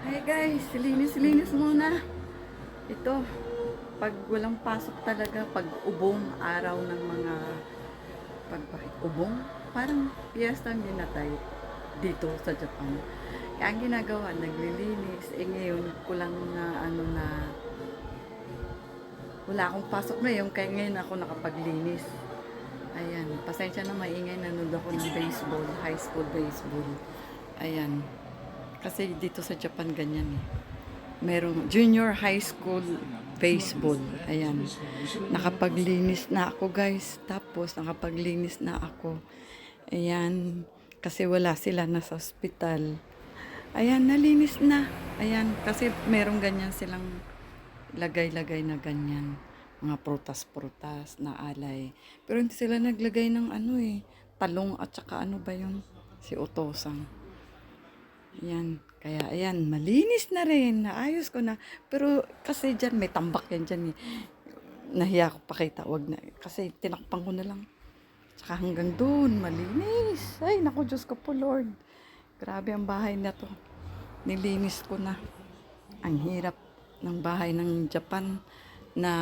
Hi guys, linis muna. Ito, pag walang pasok talaga, pag ubong araw ng mga bakit ubong, parang piyesta ang ginatay dito sa Japan. Kaya ang ginagawa, naglilinis. Ngayon ko lang na wala akong pasok na yung kaya ngayon ako nakapaglinis. Ayan, pasensya na maingay, nanood ako ng baseball, high school baseball. Ayan, kasi dito sa Japan ganyan eh. Merong junior high school baseball. Ayan. Nakapaglinis na ako guys. Tapos nakapaglinis na ako. Ayan. Kasi wala sila na sa ospital. Ayan, nalinis na. Ayan. Kasi merong ganyan silang lagay-lagay na ganyan. Mga prutas-prutas na alay. Pero hindi sila naglagay ng talong at saka ano ba yun? Si utosang. Yan. Kaya ayan, malinis na rin. Naayos ko na. Pero kasi dyan, may tambak yan dyan eh. Nahiya ko pakita. Wag na. Kasi tinakpan ko na lang. Saka hanggang doon, malinis. Ay, naku, Diyos ko po, Lord. Grabe ang bahay na to. Nilinis ko na. Ang hirap ng bahay ng Japan na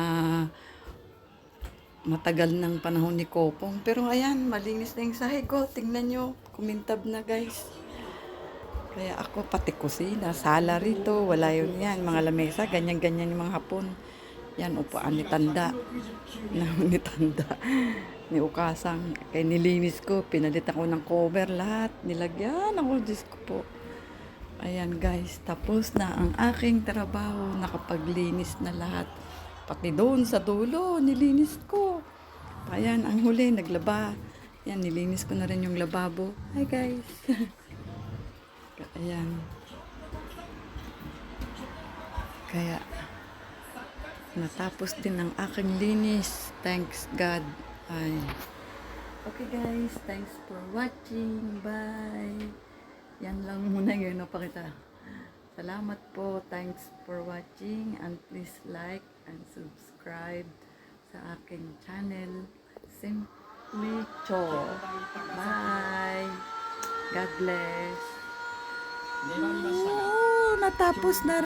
matagal ng panahon ni Kopong. Pero ayan, malinis na yung sahig ko. Tingnan nyo, kumintab na guys. Kaya ako pati kusina, sala rito, wala yun yan. Mga lamesa, ganyan-ganyan yung mga hapon. Yan, upuan ni Tanda. Ni Tanda. Ni Ukasang. Kaya nilinis ko, pinalit ako ng cover lahat. Nilagyan ako, Diyos ko po. Ayan guys, tapos na ang aking trabaho. Nakapaglinis na lahat. Pati doon sa dulo, nilinis ko. Ayan, ang huli, naglaba. Yan, nilinis ko na rin yung lababo. Hi guys. Ayan. Kaya, natapos din ang aking linis. Thanks God. Ay. Okay guys, thanks for watching. Bye. Yan lang muna yung napakita. Salamat po. Thanks for watching. And please like and subscribe sa aking channel. Simply Cho. Bye. God bless. Natapos na